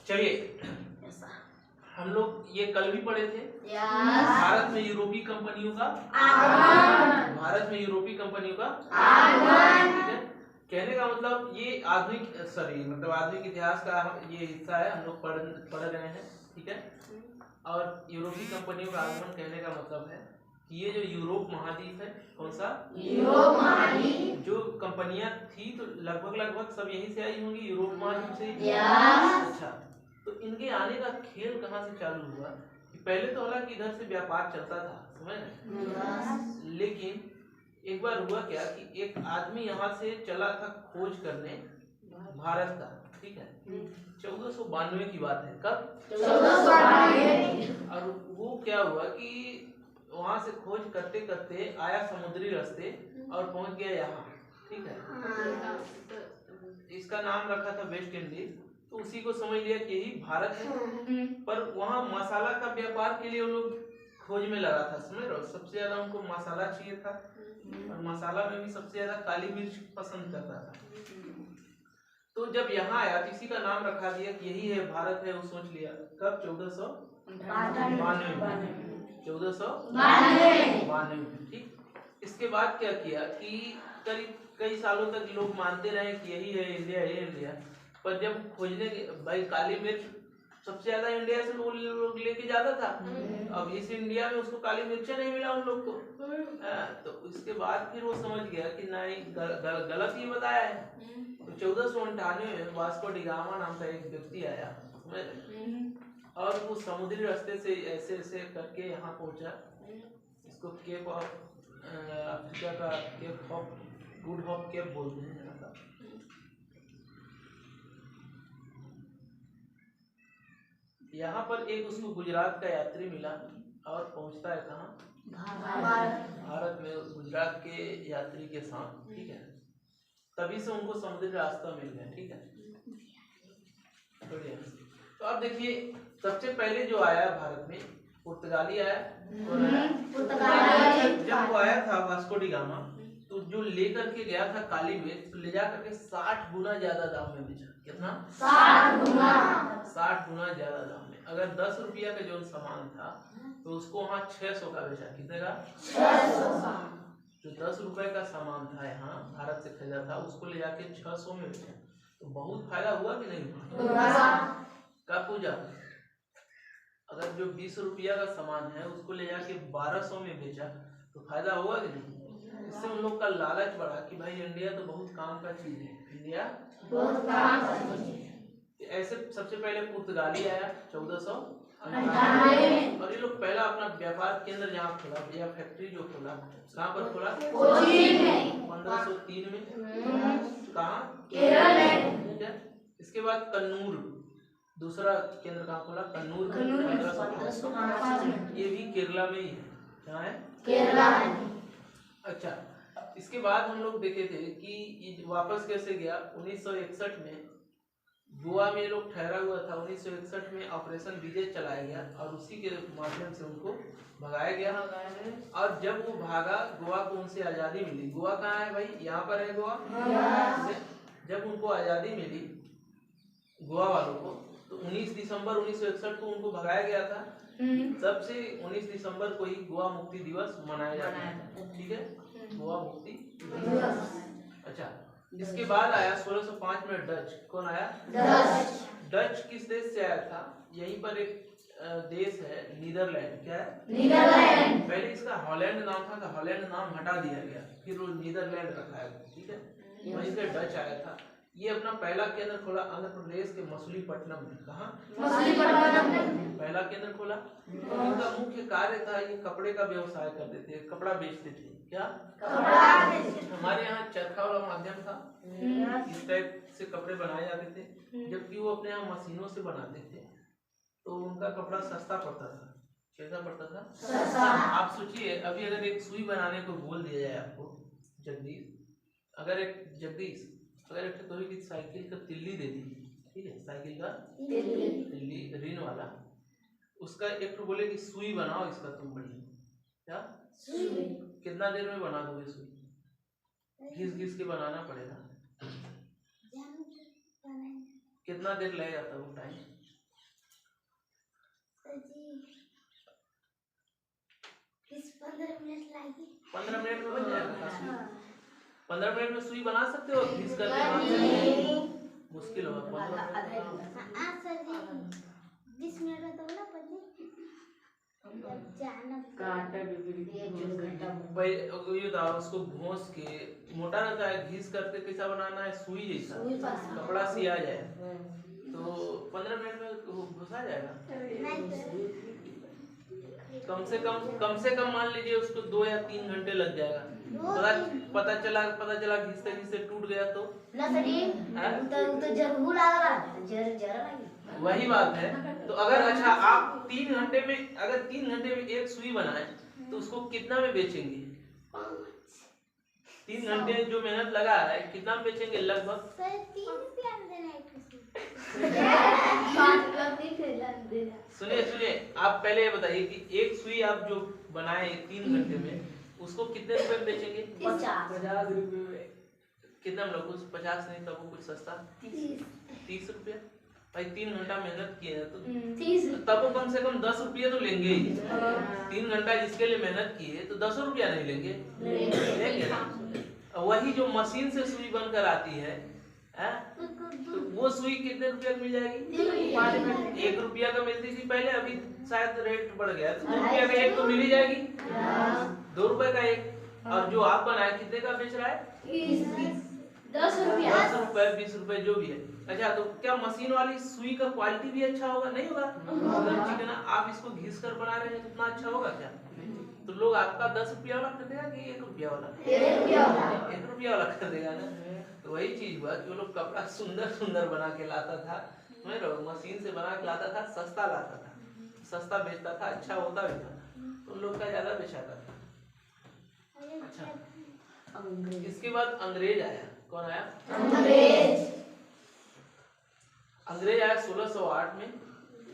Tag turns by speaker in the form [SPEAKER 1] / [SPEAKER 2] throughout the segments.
[SPEAKER 1] चलिए, हम लोग ये कल भी पढ़े थे। भारत में यूरोपीय कंपनियों का आगमन। भारत में यूरोपीय कंपनियों का आगमन। ठीक है, कहने का मतलब ये आधुनिक इतिहास का ये हिस्सा है, हम लोग पढ़ रहे हैं। ठीक है, और यूरोपीय कंपनियों का आगमन कहने का मतलब है कि ये जो यूरोप महाद्वीप है, कौन सा यूरोप महाद्वीप, जो कंपनियां थी तो लगभग सब यहीं से आई होंगी, यूरोप महाद्वीप से। अच्छा, तो इनके आने का खेल कहाँ से चालू हुआ? पहले तो हालांकि इधर से व्यापार चलता था, समझ रहे, लेकिन एक बार हुआ क्या कि एक आदमी यहाँ से चला था खोज करने भारत का। ठीक है, 1492 की बात है। कब? 1492। और वो क्या हुआ कि वहां से खोज करते करते आया समुद्री रास्ते और पहुंच गया यहाँ। ठीक है, इसका नाम रखा था वेस्ट इंडीज, तो उसी को समझ लिया कि यही भारत है। पर वहाँ मसाला का व्यापार के लिए वो लोग खोज में लगा था, समझ रहे हो, सबसे ज्यादा उनको मसाला चाहिए था, और मसाला में भी सबसे ज्यादा काली मिर्च पसंद करता था। तो जब यहाँ आया तो इसी का नाम रखा दिया कि यही है भारत है, वो सोच लिया। कब? 1492 में। ठीक, इसके बाद क्या किया कि करीब कई सालों तक लोग मानते रहे कि यही है इंडिया, है इंडिया। पर जब खोजने के भाई काली मिर्च सबसे ज्यादा इंडिया से लोग लेके जाता था, अब इस इंडिया में उसको काली मिर्च नहीं मिला उन लोग को। तो इसके बाद फिर वो समझ गया कि नहीं, गलत ही बताया है। तो 1498 में वास्को डी गामा नाम का एक व्यक्ति आया, और वो समुद्री रास्ते से ऐसे ऐसे करके यहाँ पहुंचा। इसको केप ऑफ अफ्रीका का cape of good hope cape बोलते हैं यहाँ का। यहाँ पर एक उसको गुजरात का यात्री मिला और पहुंचता है कहाँ? भारत में, गुजरात के यात्री के साथ। ठीक है, तभी से उनको समुद्री रास्ता मिल गया। ठीक है, तो अब देखिए, सबसे पहले जो आया भारत में पुर्तगाली आया। जब वो आया था वास्को डी गामा, तो जो लेकर के गया था काली मिर्च, तो ले जाकर के 60 गुना ज्यादा दाम में बेचा। कितना? 60 गुना ज्यादा दाम में। अगर 10 रुपया का जो सामान था तो उसको वहाँ 600 का बेचा। कितने का? 600। जो 10 रुपए का सामान था यहाँ भारत से खरीदा था, उसको ले जाके 600 में बेचा। तो बहुत फायदा हुआ कि नहीं हुआ? का पूजा, अगर जो 20 रुपया का सामान है उसको ले जाके 1200 में बेचा तो फायदा हुआ कि नहीं? इससे उन लोग का लालच बढ़ा कि भाई इंडिया तो बहुत काम का चीज है, इंडिया बहुत काम का चीज है। ऐसे सबसे पहले पुर्तगाली आया 1498, और ये लोग पहला अपना व्यापार केंद्र जहाँ खोला, या फैक्ट्री जो खोला, कहाँ पर खोला? 1503 में। कहाँ? केरल में। ठीक है, इसके बाद कन्नूर, दूसरा केंद्र कहाँ खोला? कन्नूर। 1505 ये भी केरला में ही है। कहाँ है? केरला में। अच्छा, इसके बाद हम लोग देखे थे कि ये वापस कैसे गया। 1961 में गोवा में लोग ठहरा हुआ था। 1961 में ऑपरेशन विजय चलाया गया और उसी के माध्यम से उनको भगाया गया। और जब वो भागा, गोवा को उनसे आज़ादी मिली। गोवा कहाँ है भाई? यहाँ पर है गोवा। जब उनको आज़ादी मिली गोवा वालों को, तो 19 दिसंबर 1961 को उनको भगाया गया था। तब से 19 दिसंबर को ही गोवा मुक्ति दिवस मनाया जाता है। ठीक है, गोवा मुक्ति दिवस। अच्छा, इसके बाद आया 1605 में डच। कौन आया? डच किस देश से आया था? यहीं पर एक देश है नीदरलैंड। क्या है? नीदरलैंड। पहले इसका हॉलैंड नाम था, तो हॉलैंड नाम हटा दिया गया, फिर वो नीदरलैंड रखा है। ठीक है, वहीं से डच आया था। ये अपना पहला केंद्र खोला आंध्र प्रदेश के मछलीपट्टनम में। कहाँ? मछलीपट्टनम में पहला केंद्र खोला। इनका मुख्य कार्य था, ये कपड़े का व्यवसाय करते थे, कपड़ा बेचते थे। क्या? कपड़ा। हमारे यहाँ चरखा वाला माध्यम था, इस टाइप से कपड़े बनाए जाते थे, जबकि वो अपने यहाँ मशीनों से बनाते थे, तो उनका कपड़ा सस्ता पड़ता था। कैसा पड़ता था? सस्ता। आप सोचिए, अभी अगर एक सुई बनाने को बोल दिया जाए आपको, जगदीश, अगर एक कोई भी साइकिल का तिल्ली दे दी, ठीक है, साइकिल का तिल्ली रिन वाला, उसका एक तो बोले कि सुई बनाओ इसका तुम बढ़िया। क्या सुई? कितना देर में बना दोगे सुई? घिस घिस के बनाना पड़ेगा। कितना देर लगेगा तब वो टाइम?
[SPEAKER 2] 15 मिनट लगेगी।
[SPEAKER 1] 15 मिनट में बन जाएगा? 15 मिनट में सुई बना सकते हो घिस करके? मुश्किल होगा।
[SPEAKER 2] सर जी 20 मिनट में तो बोला पत्नी
[SPEAKER 1] भाई ये था उसको घोंस के मोटा रहता है, घिस करके कैसा बनाना है सुई जैसा कपड़ा सिया जाए तो 15 मिनट में घुसा जाएगा। कम से कम मान लीजिए उसको 2 या 3 घंटे लग जाएगा। पता चला घिसते घिसते टूट गया तो
[SPEAKER 2] ना तो जरूर लगा
[SPEAKER 1] वही बात है। तो अगर अच्छा आप 3 घंटे में एक सुई बनाए तो उसको कितना में बेचेंगे? 3 घंटे जो मेहनत लगा है कितना में बेचेंगे लगभग?
[SPEAKER 2] 3 रुपया देना है।
[SPEAKER 1] सुनिए आप पहले ये बताइए कि एक सुई आप जो बनाए 3 घंटे में उसको कितने रुपए में बेचेंगे? 50 रुपए में। कितना लोग कुछ 50 नहीं तब वो कुछ सस्ता 30 रुपया। भाई 3 घंटा मेहनत किए हैं तो तब वो कम से कम 10 रुपया तो लेंगे ही। 3 घंटा जिसके लिए मेहनत किए तो 10 रुपया नहीं लेंगे? लेंगे। वही जो मशीन से सुई बनकर आती है तो वो सुई कितने रुपया मिल जाएगी? 1 रुपया का मिलती थी पहले, अभी शायद रेट बढ़ गया 2 रुपया का एक तो मिल ही जाएगी। 2 रुपए का एक। और जो आप बनाए कितने का बेच रहा है? 10 रुपए 20 रुपए जो भी है। अच्छा तो क्या मशीन वाली सुई का क्वालिटी भी अच्छा होगा? नहीं होगा। अगर चिकना आप इसको घिस कर बना रहे हैं तो उतना अच्छा होगा क्या? तो लोग आपका 10 रुपया वाला खरीदेगा कि 1 रुपया वाला? 1 रुपया वाला खरीदेगा ना। तो वही चीज हुआ कि वो लोग कपड़ा सुंदर बना के लाता था, समझ रहे हो? मशीन से बना के लाता था, सस्ता लाता था, सस्ता बेचता था, अच्छा होता भी था तो लोग का ज्यादा बेचाता था। अच्छा इसके बाद अंग्रेज आया। कौन आया? अंग्रेज आया 1608 में।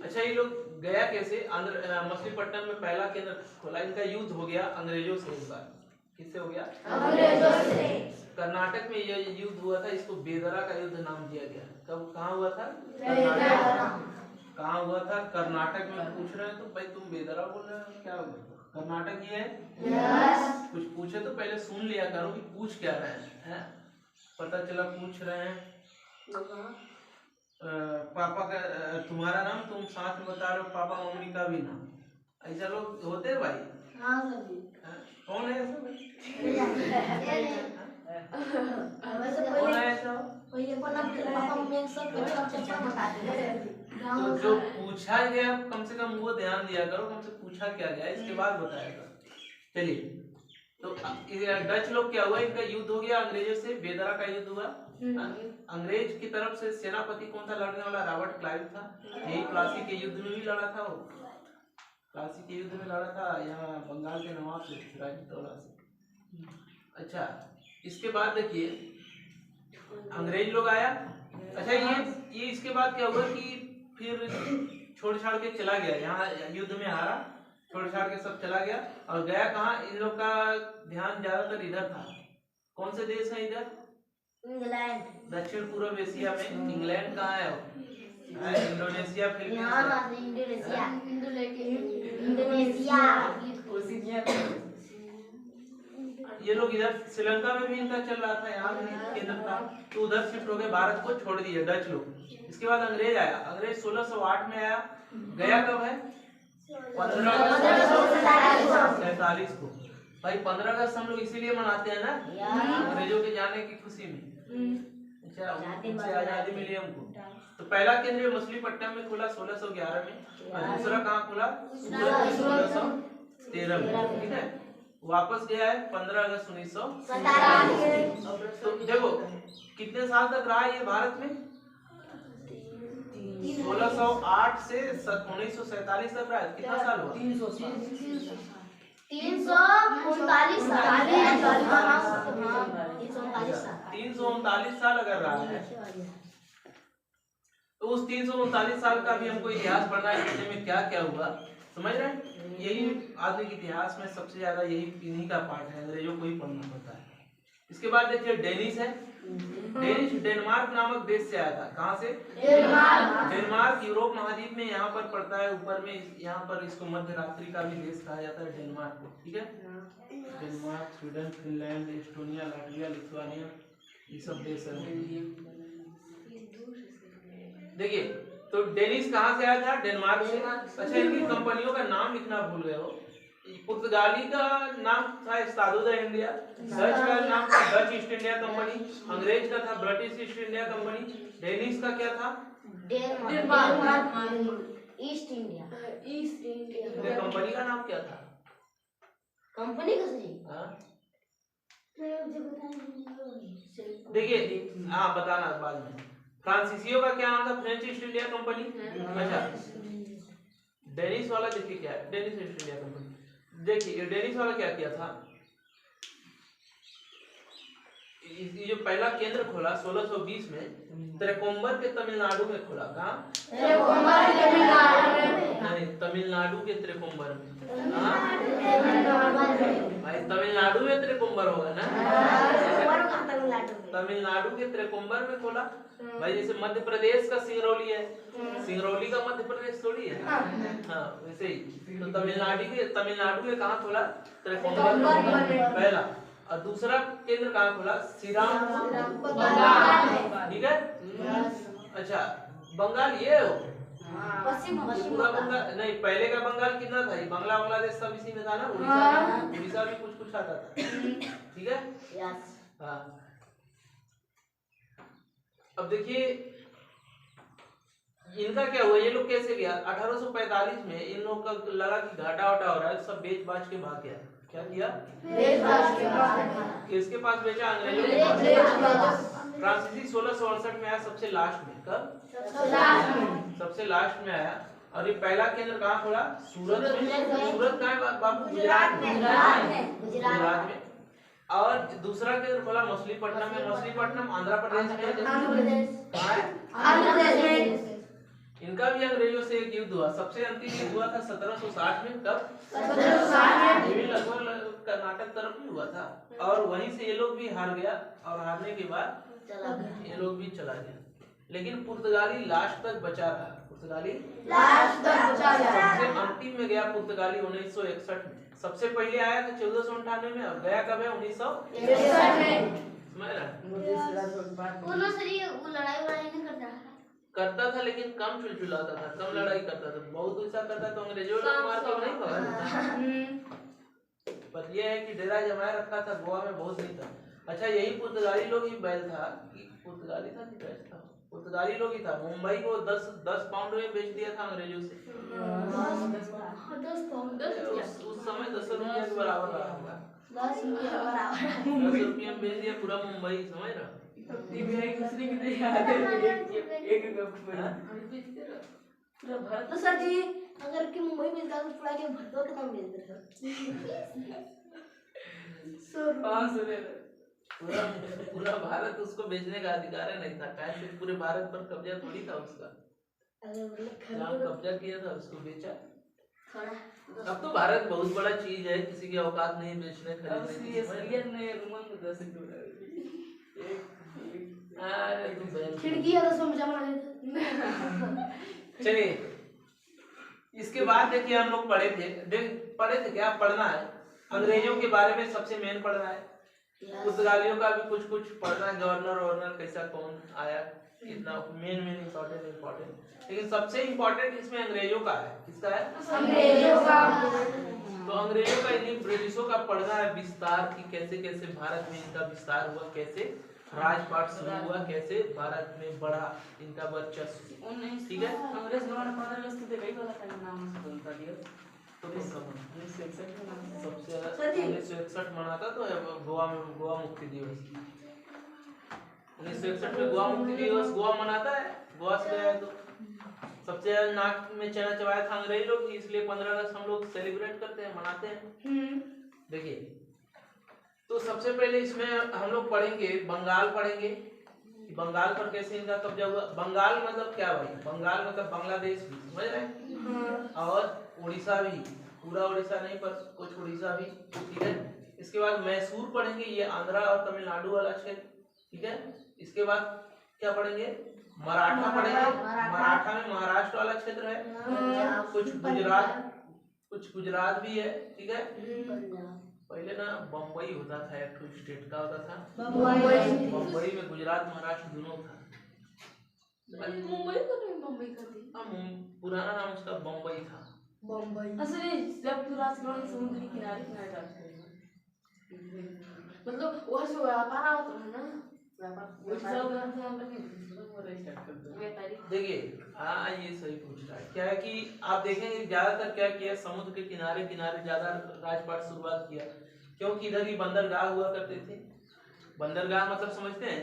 [SPEAKER 1] अच्छा ये लोग गया कैसे? मछलीपट्टनम में पहला केंद्र खोला। इनका युद्ध हो गया अंग्रेजों से। इस बार किससे हो गया? अंग्रेजों से। कर्नाटक में यह युद्ध हुआ था, इसको बेदरा का युद्ध नाम दिया गया। कब कहाँ हुआ था? कहाँ हुआ था? कर्नाटक में। पूछ रहे हैं तो भाई तुम बेदरा बोल रहे हो, क्या कर्नाटक ही है? कुछ पूछे तो पहले सुन लिया करो कि पूछ क्या रहे हैं। पता चला पूछ रहे हैं पापा का तुम्हारा नाम, तुम साथ में बता रहे हो पापा मम्मी का भी नाम। ऐसा लोग होते हैं भाई? हाँ सर जी। कौन है ऐसा? कौन है ऐसा? तो जो पूछा गया कम से कम वो ध्यान दिया करो, कम से पूछा क्या गया इसके बाद बताया करो। चलिए तो डच लोग क्या हुआ, इनका युद्ध हो गया अंग्रेजों से, बेदरा का युद्ध हुआ। अंग्रेज की तरफ से सेनापति कौन था लड़ने वाला? रॉबर्ट क्लाइव था। यही प्लासी के युद्ध में भी लड़ा था वो। प्लासी के युद्ध में लड़ा था यहाँ बंगाल के नवाब से, सिराजुद्दौला से। अच्छा इसके बाद देखिए अंग्रेज लोग आया। अच्छा ये इसके बाद क्या हुआ कि फिर छोड़ छाड़ के चला गया, यहाँ युद्ध में हारा, छोड़ छाड़ के सब चला गया। और गया कहाँ? इन लोग का ध्यान ज्यादातर इधर था। कौन से देश है इधर? इंग्लैंड। दक्षिण पूर्व एशिया में इंग्लैंड कहाँ है? इंडोनेशिया, ये लोग इधर श्रीलंका में भी इनका चल रहा था, यहाँ भी केंद्र था, तो उधर शिफ्ट हो गए, भारत को छोड़ दिए डच लोग। इसके बाद अंग्रेज आया। अंग्रेज 1608 में आया। गया कब है? 15 अगस्त 1947 को। भाई 15 अगस्त हम लोग इसीलिए मनाते हैं ना, अंग्रेजों के जाने की खुशी में। अच्छा उनसे आजादी मिली हमको। तो पहला केंद्र मछलीपट्टनम में खुला 1611 में, और दूसरा कहाँ खुला? 1613 में। ठीक है, वापस गया है 15 अगस्त 1947। तो देखो कितने साल तक रहा ये भारत में? 1608 से 1947 तक रहा। कितना साल हुआ? 339 साल अगर रहा है तो उस 339 साल का भी हमको इतिहास पढ़ना है, इसमें में क्या क्या हुआ, समझ रहे हैं? यही आधुनिक इतिहास में सबसे ज्यादा यही इन्हीं का पार्ट है, अंग्रेजों को ही पढ़ना पड़ता है। इसके बाद देखिए डेनिस है। डेनिश डेनमार्क नामक देश से आया था। कहाँ से? डेनमार्क यूरोप महाद्वीप में यहाँ पर पड़ता है, ऊपर में। यहाँ पर इसको मध्य रात्रि का भी देश कहा जाता है, डेनमार्क को। ठीक है, Denmark, Sweden, Finland, Estonia, Latvia, Lithuania, ये सब देश है। देखिए, तो डेनिश कहाँ से आया था? डेनमार्क से। अच्छा, इनकी कंपनियों का नाम लिखना भूल गए हो। पुर्तगाली का नाम था एस्टाडो द इंडिया, डच का नाम था डच ईस्ट इंडिया कंपनी, अंग्रेज का था British east India company, Danish का क्या था?
[SPEAKER 2] East India.
[SPEAKER 1] कंपनी का नाम क्या था?
[SPEAKER 2] कंपनी का सही?
[SPEAKER 1] देखिए, हाँ बताना बाद में। फ्रांसीसियों का क्या नाम था? French east India company. अच्छा, डेनिश वाला देखिए क्या है, डेनिश ईस्ट इंडिया कंपनी। देखिए, डेनिश वाला क्या किया था? ये जो पहला केंद्र खोला 1620 में त्रिकोम्बर के तमिलनाडु में खोला। कहाँ? नहीं, तमिलनाडु के त्रिकोम्बर में। भाई तमिलनाडु में त्रिकोम्बर होगा ना? तमिलनाडु के त्रिकोम्बर में खोला। भाई जैसे मध्य प्रदेश का सिंगरौली है, सिंगरौली का मध्य प्रदेश थोड़ी है। हाँ, वैसे ही तो तमिलनाडु में कहाँ खोला? त्रिकोम्बर पहला। और दूसरा केंद्र कहाँ खोला? श्रीरामपुर, ठीक है। अच्छा, बंगाल ये हो पूरा बंगाल नहीं, पहले का बंगाल कितना था? बांग्ला बांग्लादेश सब इसी में था ना। उड़ीसा भी कुछ कुछ आता था, ठीक है। हाँ, अब देखिए इनका क्या हुआ, ये लोग कैसे गया? 1845 में इन लोग का लगा कि घाटा वाटा हो रहा है, सब बेच बाच के भाग गया। क्या किया? किसके पास बेचा? अंग्रेजों के पास। फ्रांसीसी 1668 में आया, सबसे लास्ट में। कब? सबसे लास्ट में आया। और ये पहला केंद्र कहाँ खोला? सूरत में। सूरत कहाँ है बाबू? गुजरात में। और दूसरा केंद्र खोला मछलीपट्टनम में। मछलीपट्टनम आंध्र प्रदेश में। इनका भी अंग्रेजों से एक युद्ध हुआ, सबसे अंतिम युद्ध हुआ था 1760 में। कब? 1760 में। लगभग कर्नाटक तरफ ही हुआ था, और वहीं से ये लोग भी हार गया, और हारने के बाद ये लोग भी चला गया। लेकिन पुर्तगाली लास्ट तक बचा रहा। पुर्तगाली लास्ट तक बचा रहा। सबसे अंतिम में गया पुर्तगाली 1961 में। सबसे पहले आया था 1498 में, और गया कब है? 1961 में। समझ रहा?
[SPEAKER 2] वो लड़ाई नहीं
[SPEAKER 1] करता था, लेकिन कम चुलचुलाता था, कम लड़ाई करता था। बहुत ऐसा करता तो अंग्रेजों लोग मार के नहीं भगा देता। पर यह है कि डेरा जमाया रखा था, गोवा में बहुत नहीं था। अच्छा, यही पुर्तगाली लोग ही बैल था कि पुर्तगाली था कि बैल था? पुर्तगाली लोग ही था। मुंबई को 10 पाउंड में बेच दिया था अंग्रेजों से। 10 पाउंड उस समय 10 रुपया के बराबर रहा होगा। 10 रुपया में बेच दिया पूरा मुंबई। समझ रहा?
[SPEAKER 2] तो सर जी, अगर कि मुंबई मिलता तो पूरा के भरतो कितना मिलता था?
[SPEAKER 1] पूरा भारत उसको बेचने का अधिकार नहीं था। कैसे पूरे भारत पर कब्जा थोड़ी था उसका। जहाँ कब्जा किया था उसको बेचा। अब तो भारत बहुत बड़ा चीज है, किसी की औकात नहीं बेचने खरीदने
[SPEAKER 2] खिड़की
[SPEAKER 1] चलिए, इसके बाद देखिए हम लोग पढ़े थे क्या पढ़ना है? अंग्रेजों के बारे में सबसे मेन पढ़ना है। पुर्तगालियों का भी कुछ कुछ पढ़ना है, गवर्नर कैसा कौन आया, इतना मेन इम्पोर्टेंट। लेकिन सबसे इम्पोर्टेंट इसमें अंग्रेजों का है। किसका है? अंग्रेजों का। तो अंग्रेजों का इन्हीं ब्रिटिशों का पढ़ना है विस्तार, की कैसे कैसे भारत में इनका विस्तार हुआ, कैसे राजपाट शुरू हुआ, कैसे भारत में बढ़ा इनका वर्चस्व। ठीक है।
[SPEAKER 3] अंग्रेज लोगों ने 15 अगस्त के कई वाला का नाम सुनता दिया
[SPEAKER 1] तो
[SPEAKER 3] 1961 में नाम
[SPEAKER 1] सबसे ज्यादा 1961 मनाता तो गोवा में गोवा मुक्ति दिवस। 1961 में गोवा मुक्ति दिवस गोवा मनाता है। गोवा से आया तो सबसे ज्यादा नाक में चना चबाया था अंग्रेज लोग, इसलिए 15 अगस्त हम लोग सेलिब्रेट करते हैं, मनाते हैं। देखिए, तो सबसे पहले इसमें हम लोग पढ़ेंगे बंगाल पढ़ेंगे, बंगाल पर कैसे इनका कब्जा हुआ। बंगाल मतलब क्या भाई? बंगाल मतलब बांग्लादेश भी, समझ रहे हैं? और उड़ीसा भी, पूरा उड़ीसा नहीं पर कुछ उड़ीसा भी, ठीक है। इसके बाद मैसूर पढ़ेंगे, ये आंध्रा और तमिलनाडु वाला क्षेत्र, ठीक है। इसके बाद क्या पढ़ेंगे, मराठा पढ़ेंगे। मराठा में महाराष्ट्र वाला क्षेत्र है, कुछ गुजरात भी है, ठीक है। पहले ना बम्बई होता था, एक स्टेट का होता था बम्बई में, गुजरात महाराष्ट्र दोनों था।
[SPEAKER 2] मुंबई को नहीं, बम्बई का थी।
[SPEAKER 1] पुराना नाम उसका बम्बई था।
[SPEAKER 3] असली जब तू राजस्थान समुद्री किनारे किनारे जाते हैं,
[SPEAKER 2] मतलब वहाँ से व्यापार होता है ना,
[SPEAKER 3] वो सब नाम लगे वो रही स्टार्ट कर दो।
[SPEAKER 2] व्यापारी।
[SPEAKER 1] देखिए हाँ, ये सही पूछ रहा है। क्या है कि आप देखेंगे ज्यादातर क्या किया, समुद्र के किनारे किनारे ज्यादा राजपाट शुरुआत किया, क्योंकि इधर ही बंदरगाह हुआ करते थे। बंदरगाह मतलब समझते हैं,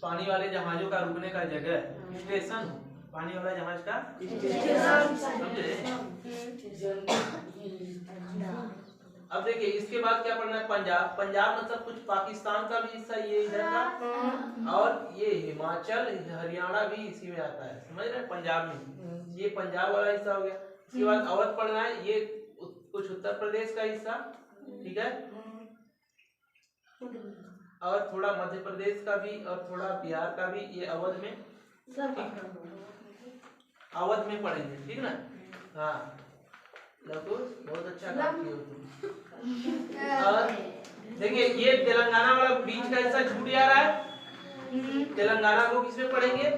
[SPEAKER 1] पानी वाले जहाजों का रुकने का जगह, स्टेशन, पानी वाला जहाज का समझे। अब देखिए इसके बाद क्या पढ़ना है, पंजाब। पंजाब मतलब कुछ पाकिस्तान का भी हिस्सा ये इधर का, और ये हिमाचल हरियाणा भी इसी में आता है, समझ रहे हैं, पंजाब में। ये पंजाब वाला हिस्सा हो गया। इसके बाद अवध पढ़ना है, ये कुछ उत्तर प्रदेश का हिस्सा, ठीक है, और थोड़ा मध्य प्रदेश का भी और थोड़ा बिहार का भी, ये अवध में, अवध में पढ़ेंगे, ठीक ना। हाँ लघु, बहुत अच्छा काम किए हो तुम। और देखिए ये तेलंगाना वाला बीच का हिस्सा छूट जा रहा है, तेलंगाना को किसमें पढ़ेंगे,